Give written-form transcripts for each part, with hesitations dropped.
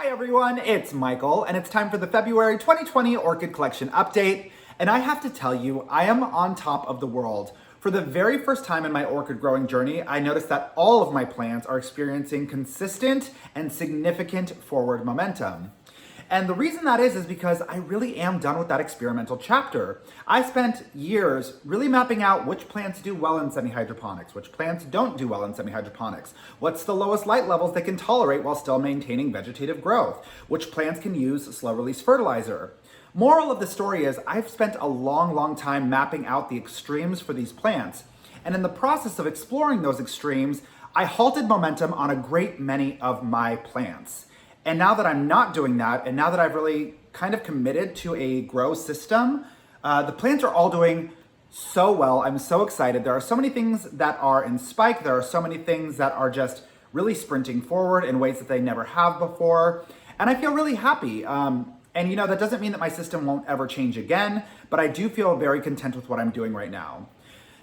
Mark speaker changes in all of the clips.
Speaker 1: Hi everyone, it's Michael, and it's time for the February 2020 Orchid Collection Update. And I have to tell you, I am on top of the world. For the very first time in my orchid growing journey, I noticed that all of my plants are experiencing consistent and significant forward momentum. And the reason that is because I really am done with that experimental chapter. I spent years really mapping out which plants do well in semi-hydroponics, which plants don't do well in semi-hydroponics, what's the lowest light levels they can tolerate while still maintaining vegetative growth, which plants can use slow-release fertilizer. Moral of the story is I've spent a long time mapping out the extremes for these plants. And in the process of exploring those extremes, I halted momentum on a great many of my plants. And now that I'm not doing that, and now that I've really kind of committed to a grow system, the plants are all doing so well. I'm so excited. There are so many things that are in spike. There are so many things that are just really sprinting forward in ways that they never have before. And I feel really happy. And you know, that doesn't mean that my system won't ever change again, but I do feel very content with what I'm doing right now.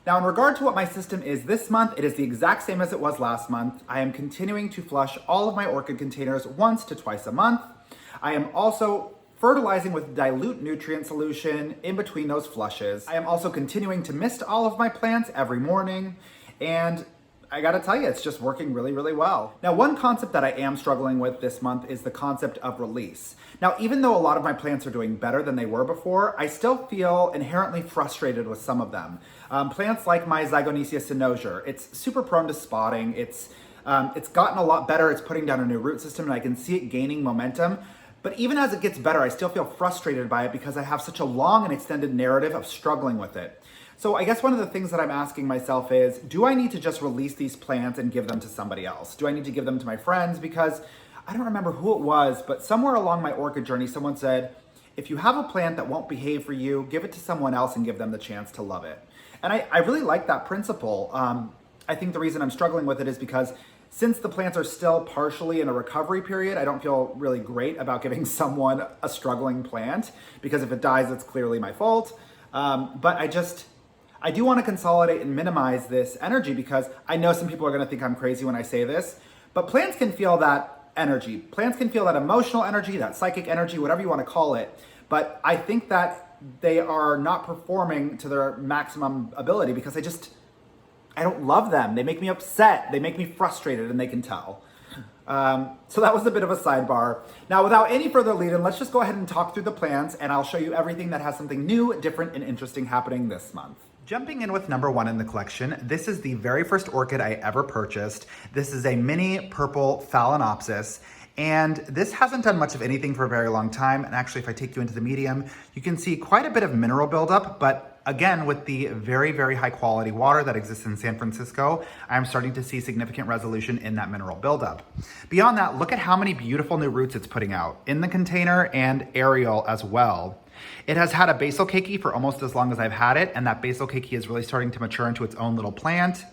Speaker 1: Now, in regard to what my system is this month, it is the exact same as it was last month. I am continuing to flush all of my orchid containers once to twice a month. I am also fertilizing with dilute nutrient solution in between those flushes. I am also continuing to mist all of my plants every morning, and I gotta tell you, it's just working really well. Now, one concept that I am struggling with this month is the concept of release. Now, even though a lot of my plants are doing better than they were before, I still feel inherently frustrated with some of them. Plants like my Zygonesia cynosure, it's super prone to spotting. It's gotten a lot better. It's putting down a new root system and I can see it gaining momentum. But even as it gets better, I still feel frustrated by it because I have such a long and extended narrative of struggling with it. So I guess one of the things that I'm asking myself is, do I need to just release these plants and give them to somebody else? Do I need to give them to my friends? Because I don't remember who it was, but somewhere along my orchid journey, someone said, if you have a plant that won't behave for you, give it to someone else and give them the chance to love it. And I really like that principle. I think the reason I'm struggling with it is because since the plants are still partially in a recovery period, I don't feel really great about giving someone a struggling plant, because if it dies, it's clearly my fault. But I do want to consolidate and minimize this energy, because I know some people are going to think I'm crazy when I say this, but plants can feel that energy. Plants can feel that emotional energy, that psychic energy, whatever you want to call it. But I think that they are not performing to their maximum ability because I don't love them. They make me upset. They make me frustrated, and they can tell. So that was a bit of a sidebar. Now, without any further lead-in, let's just go ahead and talk through the plants, and I'll show you everything that has something new, different, and interesting happening this month. Jumping in with number one in the collection, this is the very first orchid I ever purchased. This is a mini purple Phalaenopsis, and this hasn't done much of anything for a very long time. And actually, if I take you into the medium, you can see quite a bit of mineral buildup, but again, with the very high quality water that exists in San Francisco, I'm starting to see significant resolution in that mineral buildup. Beyond that, look at how many beautiful new roots it's putting out in the container and aerial as well. It has had a basal keiki for almost as long as I've had it, and that basal keiki is really starting to mature into its own little plant.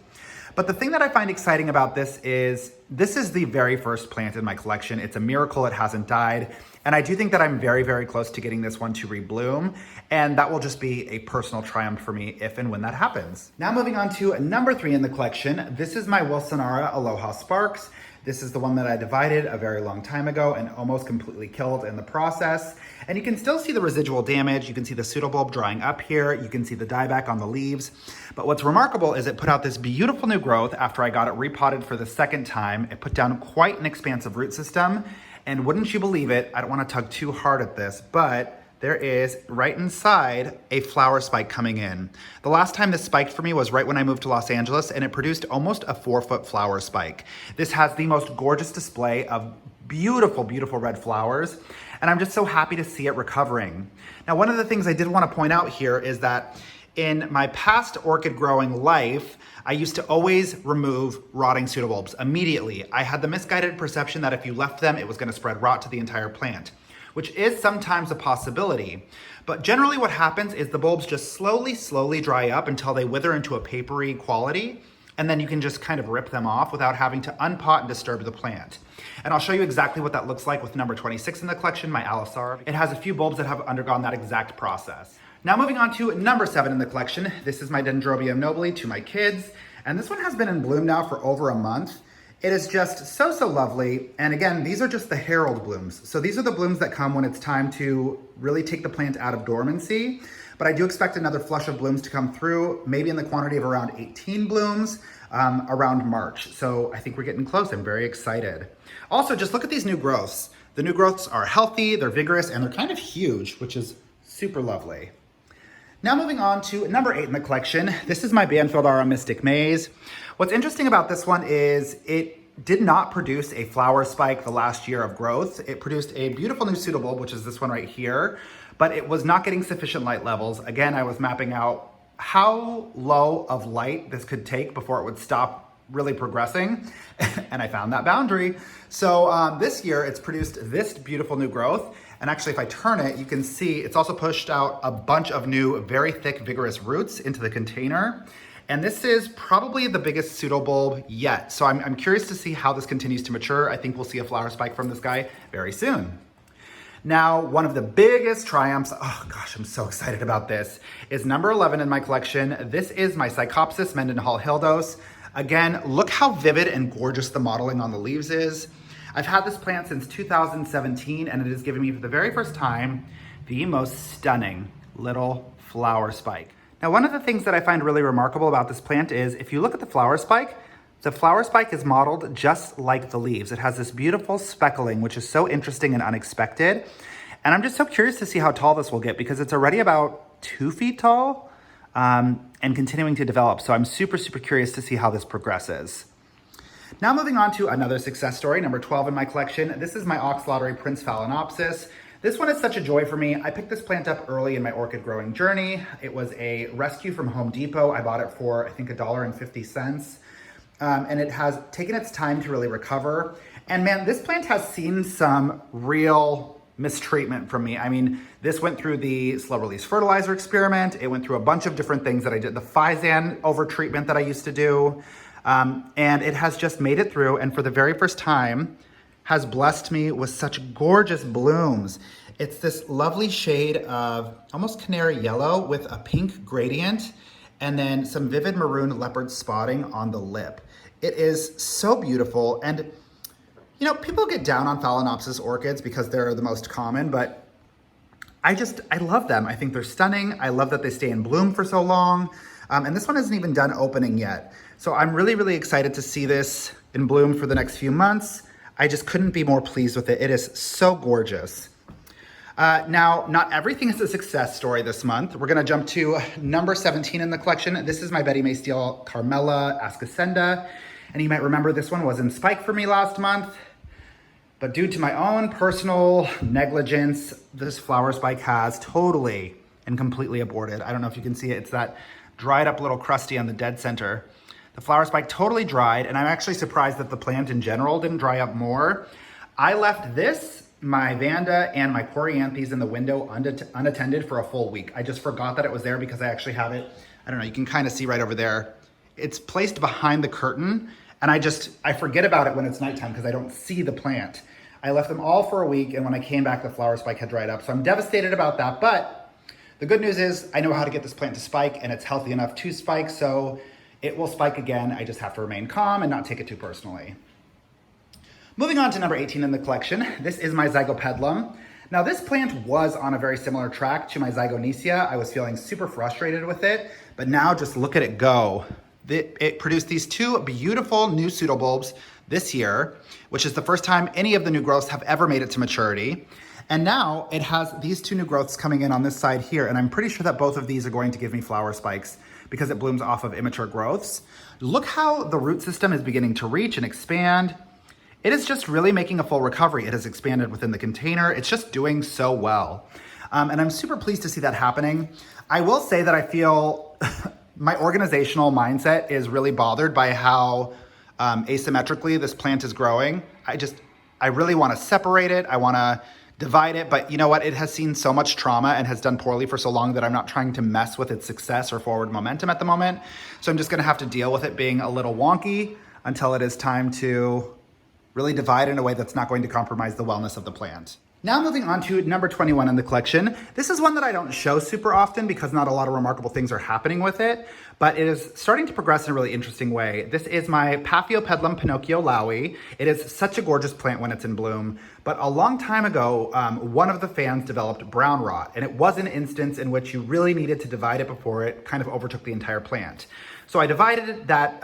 Speaker 1: But the thing that I find exciting about this is the very first plant in my collection. It's a miracle it hasn't died. And I do think that I'm very close to getting this one to rebloom. And that will just be a personal triumph for me if and when that happens. Now moving on to number three in the collection. This is my Wilsonara Aloha Sparks. This is the one that I divided a very long time ago and almost completely killed in the process. And you can still see the residual damage. You can see the pseudobulb drying up here. You can see the dieback on the leaves. But what's remarkable is it put out this beautiful new growth after I got it repotted for the second time. It put down quite an expansive root system. And wouldn't you believe it, I don't want to tug too hard at this, but there is right inside a flower spike coming in. The last time this spiked for me was right when I moved to Los Angeles, and it produced almost a 4-foot flower spike. This has the most gorgeous display of beautiful red flowers, and I'm just so happy to see it recovering. Now, one of the things I did want to point out here is that in my past orchid growing life, I used to always remove rotting pseudobulbs immediately. I had the misguided perception that if you left them, it was going to spread rot to the entire plant, which is sometimes a possibility. But generally what happens is the bulbs just slowly dry up until they wither into a papery quality, and then you can just kind of rip them off without having to unpot and disturb the plant. And I'll show you exactly what that looks like with number 26 in the collection, my Allosaurus. It has a few bulbs that have undergone that exact process. Now moving on to number 7 in the collection. This is my Dendrobium nobile to my kids, and this one has been in bloom now for over a month. It is just so, so lovely. And again, these are just the herald blooms. So these are the blooms that come when it's time to really take the plant out of dormancy. But I do expect another flush of blooms to come through, maybe in the quantity of around 18 blooms around March. So I think we're getting close. I'm very excited. Also, just look at these new growths. The new growths are healthy, they're vigorous, and they're kind of huge, which is super lovely. Now moving on to number 8 in the collection. This is my Banfield Mystic Maze. What's interesting about this one is it did not produce a flower spike the last year of growth. It produced a beautiful new pseudobulb, which is this one right here, but it was not getting sufficient light levels. Again, I was mapping out how low of light this could take before it would stop really progressing, and I found that boundary. So this year it's produced this beautiful new growth. And actually, if I turn it, you can see it's also pushed out a bunch of new, very thick, vigorous roots into the container. And this is probably the biggest pseudobulb yet. So I'm curious to see how this continues to mature. I think we'll see a flower spike from this guy very soon. Now, one of the biggest triumphs, oh gosh, I'm so excited about this, is number 11 in my collection. This is my Psychopsis Mendenhall Hildos. Again, look how vivid and gorgeous the modeling on the leaves is. I've had this plant since 2017, and it has given me for the very first time the most stunning little flower spike. Now, one of the things that I find really remarkable about this plant is if you look at the flower spike is modeled just like the leaves. It has this beautiful speckling, which is so interesting and unexpected. And I'm just so curious to see how tall this will get because it's already about 2 feet tall and continuing to develop. So I'm super, super curious to see how this progresses. Now moving on to another success story, number 12 in my collection. This is my Oxlottery Prince Phalaenopsis. This one is such a joy for me. I picked this plant up early in my orchid growing journey. It was a rescue from Home Depot. I bought it for, I think, $1.50. And it has taken its time to really recover. And man, this plant has seen some real mistreatment from me. I mean, this went through the slow release fertilizer experiment. It went through a bunch of different things that I did, the Physan overtreatment that I used to do. And it has just made it through, and for the very first time has blessed me with such gorgeous blooms. It's this lovely shade of almost canary yellow with a pink gradient and then some vivid maroon leopard spotting on the lip. It is so beautiful. And you know, people get down on Phalaenopsis orchids because they're the most common, but I love them. I think they're stunning. I love that they stay in bloom for so long. And this one isn't even done opening yet. So I'm really, really excited to see this in bloom for the next few months. I just couldn't be more pleased with it. It is so gorgeous. Now, not everything is a success story this month. We're gonna jump to number 17 in the collection. This is my Betty May Steele Carmela Ascasenda. And you might remember this one was in spike for me last month. But due to my own personal negligence, this flower spike has totally and completely aborted. I don't know if you can see it. It's that dried up little crusty on the dead center. The flower spike totally dried, and I'm actually surprised that the plant in general didn't dry up more. I left this, my Vanda, and my Coryanthes in the window unattended for a full week. I just forgot that it was there because I actually have it, I don't know, you can kind of see right over there. It's placed behind the curtain, and I forget about it when it's nighttime because I don't see the plant. I left them all for a week, and when I came back, the flower spike had dried up. So I'm devastated about that, but the good news is I know how to get this plant to spike, and it's healthy enough to spike, so it will spike again. I just have to remain calm and not take it too personally. Moving on to number 18 in the collection, this is my Zygopeplum. Now this plant was on a very similar track to my Zygonesia. I was feeling super frustrated with it, but now just look at it go. It produced these 2 beautiful new pseudobulbs this year, which is the first time any of the new growths have ever made it to maturity. And now it has these 2 new growths coming in on this side here, and I'm pretty sure that both of these are going to give me flower spikes because it blooms off of immature growths. Look how the root system is beginning to reach and expand. It is just really making a full recovery. It has expanded within the container. It's just doing so well. And I'm super pleased to see that happening. I will say that I feel my organizational mindset is really bothered by how asymmetrically this plant is growing. I really wanna separate it. I wanna divide it, but you know what? It has seen so much trauma and has done poorly for so long that I'm not trying to mess with its success or forward momentum at the moment. So I'm just gonna have to deal with it being a little wonky until it is time to really divide in a way that's not going to compromise the wellness of the plant. Now moving on to number 21 in the collection. This is one that I don't show super often because not a lot of remarkable things are happening with it, but it is starting to progress in a really interesting way. This is my Patio Peplum Pinocchio Lowy. It is such a gorgeous plant when it's in bloom, but a long time ago, one of the fans developed brown rot, and it was an instance in which you really needed to divide it before it kind of overtook the entire plant. So I divided that,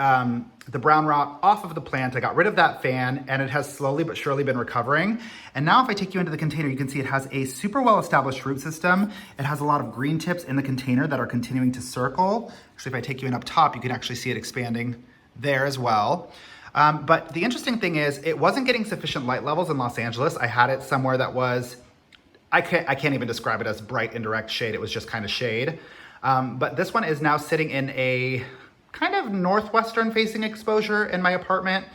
Speaker 1: the brown rot off of the plant. I got rid of that fan, and it has slowly but surely been recovering. And now if I take you into the container, you can see it has a super well-established root system. It has a lot of green tips in the container that are continuing to circle. Actually, if I take you in up top, you can actually see it expanding there as well. But the interesting thing is it wasn't getting sufficient light levels in Los Angeles. I had it somewhere that was, I can't even describe it as bright indirect shade. It was just kind of shade. But this one is now sitting in a kind of northwestern facing exposure in my apartment,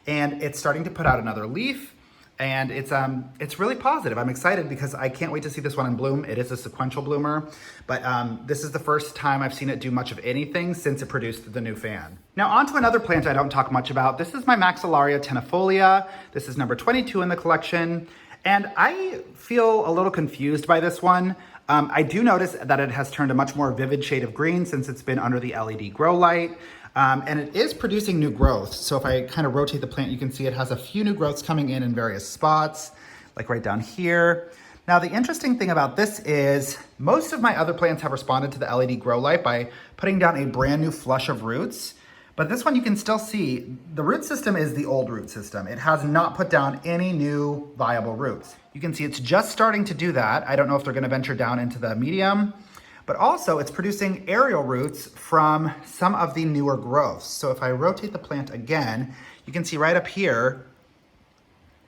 Speaker 1: and it's starting to put out another leaf, and it's really positive. I'm excited because I can't wait to see this one in bloom. It is a sequential bloomer, but this is the first time I've seen it do much of anything since it produced the new fan. Now on to another plant I don't talk much about. This is my maxillaryatena folia. This is number 22 in the collection, and I feel a little confused by this one. I do notice that it has turned a much more vivid shade of green since it's been under the LED grow light, and it is producing new growth. So if I kind of rotate the plant, you can see it has a few new growths coming in various spots, like right down here. Now the interesting thing about this is most of my other plants have responded to the LED grow light by putting down a brand new flush of roots. But this one you can still see, the root system is the old root system. It has not put down any new viable roots. You can see it's just starting to do that. I don't know if they're gonna venture down into the medium, but also it's producing aerial roots from some of the newer growths. So if I rotate the plant again, you can see right up here,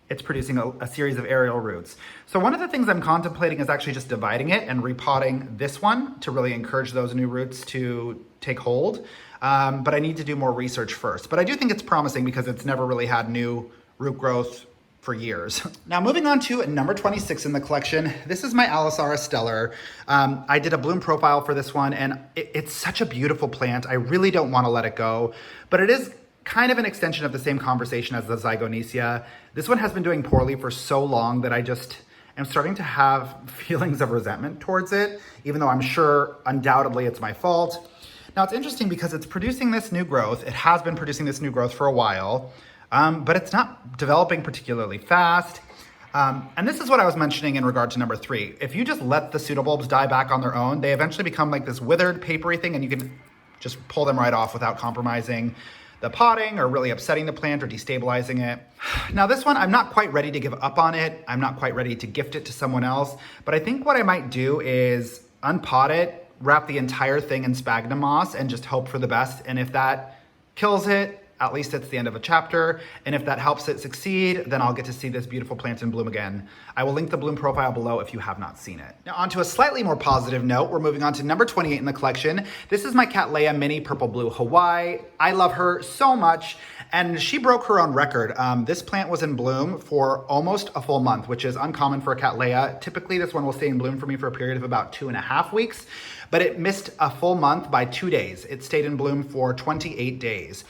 Speaker 1: it's producing a series of aerial roots. So one of the things I'm contemplating is actually just dividing it and repotting this one to really encourage those new roots to take hold. But I need to do more research first. But I do think it's promising because it's never really had new root growth for years. Now moving on to number 26 in the collection, this is my Aliceara stellar. I did a bloom profile for this one, and it's such a beautiful plant. I really don't want to let it go, but it is kind of an extension of the same conversation as the Zygonesia. This one has been doing poorly for so long that I just am starting to have feelings of resentment towards it, even though I'm sure undoubtedly it's my fault. Now it's interesting because it's producing this new growth. It has been producing this new growth for a while, but it's not developing particularly fast. And this is what I was mentioning in regard to number 3. If you just let the pseudobulbs die back on their own, they eventually become like this withered, papery thing, and you can just pull them right off without compromising the potting or really upsetting the plant or destabilizing it. Now this one, I'm not quite ready to give up on it. I'm not quite ready to gift it to someone else, but I think what I might do is unpot it, wrap the entire thing in sphagnum moss, and just hope for the best. And if that kills it, at least it's the end of a chapter. And if that helps it succeed, then I'll get to see this beautiful plant in bloom again. I will link the bloom profile below if you have not seen it. Now onto a slightly more positive note, we're moving on to number 28 in the collection. This is my Cattleya Mini Purple Blue Hawaii. I love her so much, and she broke her own record. This plant was in bloom for almost a full month, which is uncommon for a Cattleya. Typically this one will stay in bloom for me for a period of about 2.5 weeks, but it missed a full month by 2 days. It stayed in bloom for 28 days.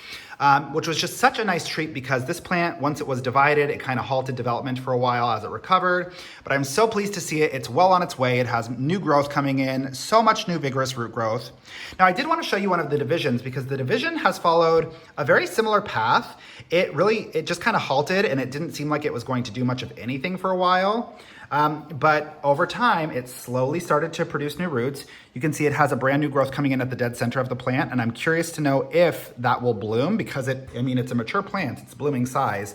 Speaker 1: Which was just such a nice treat because this plant, once it was divided, it kind of halted development for a while as it recovered. But I'm so pleased to see it. It's well on its way. It has new growth coming in, so much new vigorous root growth. Now I did want to show you one of the divisions because the division has followed a very similar path. It just kind of halted, and it didn't seem like it was going to do much of anything for a while. But over time, it slowly started to produce new roots. You can see it has a brand new growth coming in at the dead center of the plant, and I'm curious to know if that will bloom because it's a mature plant, it's blooming size.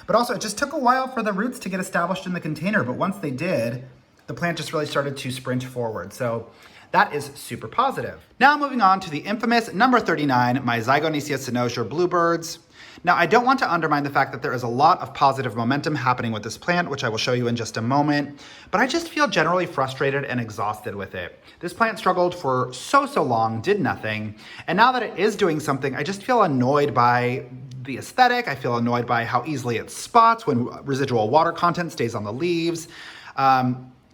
Speaker 1: But also, it just took a while for the roots to get established in the container, but once they did, the plant just really started to sprint forward. So that is super positive. Now moving on to the infamous number 39, my Zygonesia cynosure Bluebirds. Now, I don't want to undermine the fact that there is a lot of positive momentum happening with this plant, which I will show you in just a moment, but I just feel generally frustrated and exhausted with it. This plant struggled for so long, did nothing, and now that it is doing something, I just feel annoyed by the aesthetic. I feel annoyed by how easily it spots when residual water content stays on the leaves.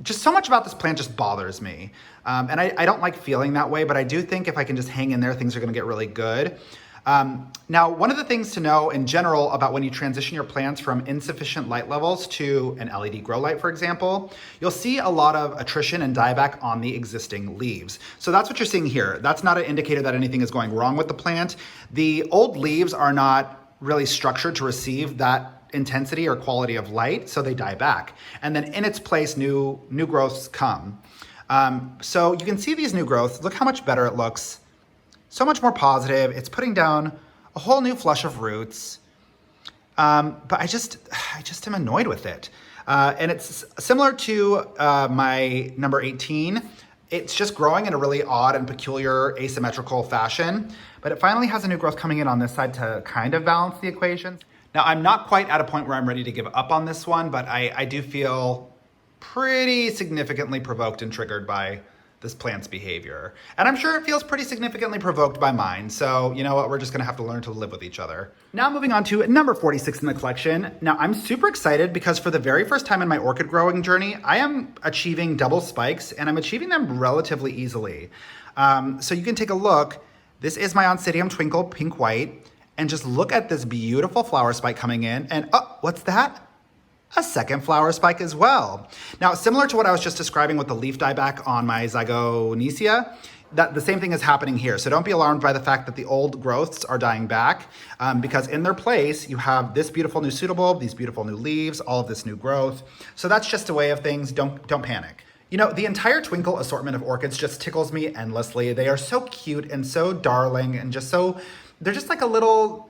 Speaker 1: Just so much about this plant just bothers me. And I don't like feeling that way, but I do think if I can just hang in there, things are gonna get really good. Now, one of the things to know in general about when you transition your plants from insufficient light levels to an LED grow light, for example, you'll see a lot of attrition and dieback on the existing leaves. So that's what you're seeing here. That's not an indicator that anything is going wrong with the plant. The old leaves are not really structured to receive that intensity or quality of light, so they die back. And then in its place, new growths come. So you can see these new growths. Look how much better it looks. So much more positive. It's putting down a whole new flush of roots. But I just am annoyed with it. And it's similar to my number 18. It's just growing in a really odd and peculiar asymmetrical fashion. But it finally has a new growth coming in on this side to kind of balance the equation. Now, I'm not quite at a point where I'm ready to give up on this one, but I do feel pretty significantly provoked and triggered by this plant's behavior. And I'm sure it feels pretty significantly provoked by mine. So you know what, we're just gonna have to learn to live with each other. Now moving on to number 46 in the collection. Now I'm super excited because for the very first time in my orchid growing journey, I am achieving double spikes and I'm achieving them relatively easily. So you can take a look. This is my Oncidium Twinkle Pink White. And just look at this beautiful flower spike coming in. And oh, what's that? A second flower spike as well. Now, similar to what I was just describing with the leaf dieback on my Zygonesia, that the same thing is happening here. So don't be alarmed by the fact that the old growths are dying back, because in their place, you have this beautiful new pseudobulb, these beautiful new leaves, all of this new growth. So that's just a way of things. Don't panic. You know, the entire Twinkle assortment of orchids just tickles me endlessly. They are so cute and so darling and just so, they're just like a little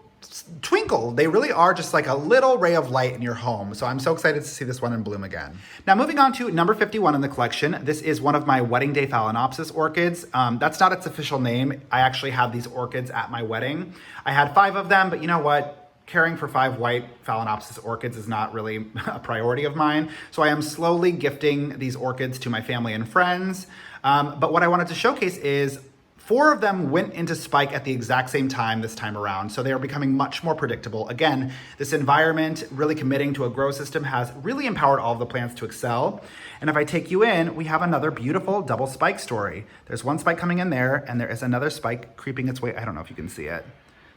Speaker 1: twinkle. They really are just like a little ray of light in your home. So I'm so excited to see this one in bloom again. Now moving on to number 51 in the collection. This is one of my wedding day Phalaenopsis orchids. That's not its official name. I actually had these orchids at my wedding. I had 5 of them, but you know what? Caring for 5 white Phalaenopsis orchids is not really a priority of mine. So I am slowly gifting these orchids to my family and friends. But what I wanted to showcase is 4 of them went into spike at the exact same time this time around, so they are becoming much more predictable. Again, this environment really committing to a grow system has really empowered all of the plants to excel. And if I take you in, we have another beautiful double spike story. There's one spike coming in there, and there is another spike creeping its way. I don't know if you can see it.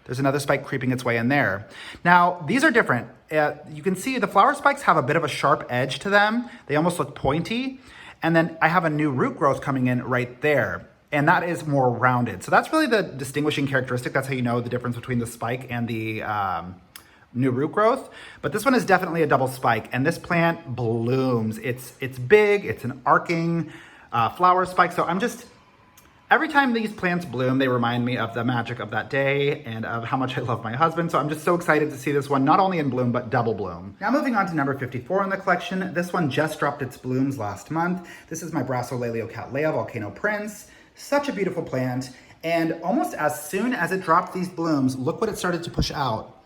Speaker 1: There's another spike creeping its way in there. Now, these are different. You can see the flower spikes have a bit of a sharp edge to them. They almost look pointy. And then I have a new root growth coming in right there. And that is more rounded. So that's really the distinguishing characteristic. That's how you know the difference between the spike and the new root growth. But this one is definitely a double spike, and this plant blooms. It's big, it's an arcing flower spike. So every time these plants bloom, they remind me of the magic of that day and of how much I love my husband. So I'm just so excited to see this one not only in bloom, but double bloom. Now moving on to number 54 in the collection. This one just dropped its blooms last month. This is my Brassolalia Cattleya Volcano Prince. Such a beautiful plant, and almost as soon as it dropped these blooms, look what it started to push out.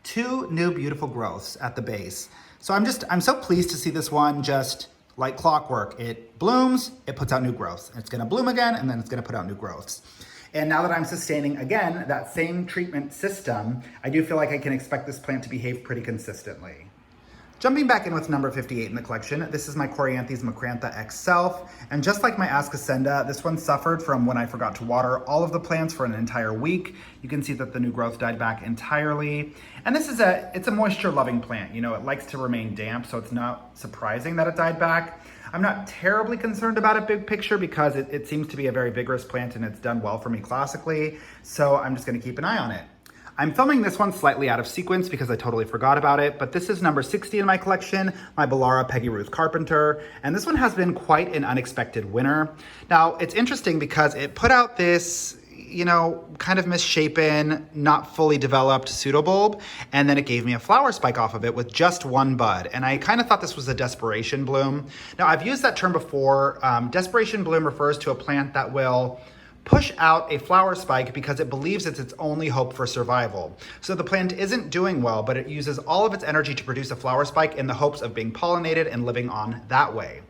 Speaker 1: 2 new beautiful growths at the base. So I'm so pleased to see this one just like clockwork. It blooms, it puts out new growths. It's gonna bloom again, and then it's gonna put out new growths. And now that I'm sustaining, again, that same treatment system, I do feel like I can expect this plant to behave pretty consistently. Jumping back in with number 58 in the collection, this is my Anthes Miranda XL. And just like my Ascocenda, this one suffered from when I forgot to water all of the plants for an entire week. You can see that the new growth died back entirely. And this is it's a moisture loving plant. You know, it likes to remain damp, so it's not surprising that it died back. I'm not terribly concerned about it big picture because it seems to be a very vigorous plant and it's done well for me classically. So I'm just gonna keep an eye on it. I'm filming this one slightly out of sequence because I totally forgot about it, but this is number 60 in my collection, my Bellara Peggy Ruth Carpenter, and this one has been quite an unexpected winner. Now, it's interesting because it put out this, you know, kind of misshapen, not fully developed pseudobulb, and then it gave me a flower spike off of it with just 1 bud, and I kind of thought this was a desperation bloom. Now, I've used that term before. Desperation bloom refers to a plant that will push out a flower spike because it believes it's its only hope for survival. So the plant isn't doing well, but it uses all of its energy to produce a flower spike in the hopes of being pollinated and living on that way.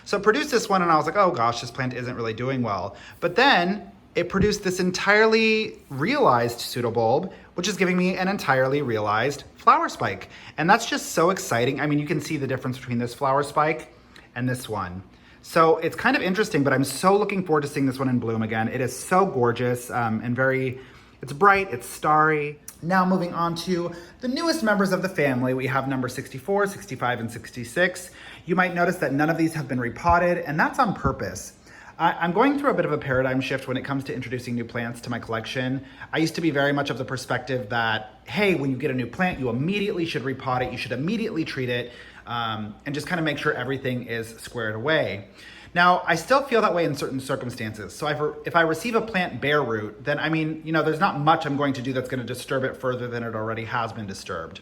Speaker 1: So it produced this one and I was like, oh gosh, this plant isn't really doing well. But then it produced this entirely realized pseudobulb, which is giving me an entirely realized flower spike. And that's just so exciting. I mean, you can see the difference between this flower spike and this one. So it's kind of interesting, but I'm so looking forward to seeing this one in bloom again. It is so gorgeous and very It's bright, it's starry. Now moving on to the newest members of the family, we have number 64, 65, and 66. You might notice that none of these have been repotted, and that's on purpose. I'm going through a bit of a paradigm shift when it comes to introducing new plants to my collection. I used to be very much of the perspective that, hey, when you get a new plant, you immediately should repot it, you should immediately treat it, and just kind of make sure everything is squared away. Now, I still feel that way in certain circumstances. So if I receive a plant bare root, then there's not much I'm going to do that's going to disturb it further than it already has been disturbed.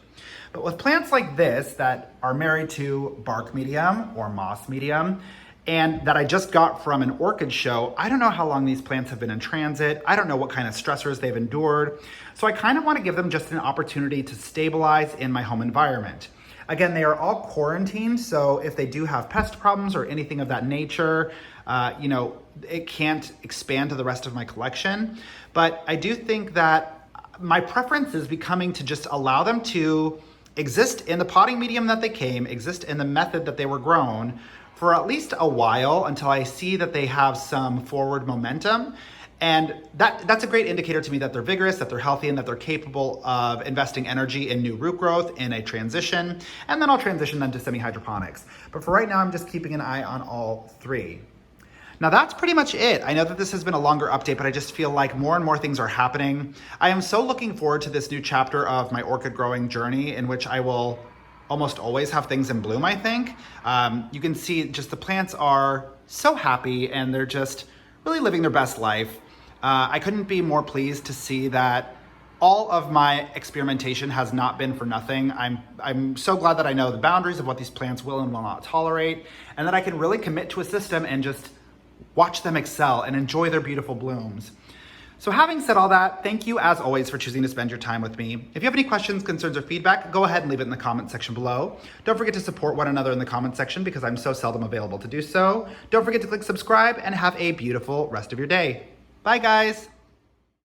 Speaker 1: But with plants like this that are married to bark medium or moss medium, and that I just got from an orchid show, I don't know how long these plants have been in transit. I don't know what kind of stressors they've endured. So I kind of want to give them just an opportunity to stabilize in my home environment. Again, they are all quarantined, so if they do have pest problems or anything of that nature, it can't expand to the rest of my collection. But I do think that my preference is becoming to just allow them to exist in the potting medium that they came, exist in the method that they were grown for at least a while until I see that they have some forward momentum. And that's a great indicator to me that they're vigorous, that they're healthy, and that they're capable of investing energy in new root growth, in a transition, and then I'll transition them to semi-hydroponics. But for right now, I'm just keeping an eye on all three. Now that's pretty much it. I know that this has been a longer update, but I just feel like more and more things are happening. I am so looking forward to this new chapter of my orchid growing journey, in which I will almost always have things in bloom, I think. You can see just the plants are so happy and they're just really living their best life. I couldn't be more pleased to see that all of my experimentation has not been for nothing. I'm so glad that I know the boundaries of what these plants will and will not tolerate, and that I can really commit to a system and just watch them excel and enjoy their beautiful blooms. So having said all that, thank you as always for choosing to spend your time with me. If you have any questions, concerns, or feedback, go ahead and leave it in the comment section below. Don't forget to support one another in the comment section because I'm so seldom available to do so. Don't forget to click subscribe and have a beautiful rest of your day. Bye guys.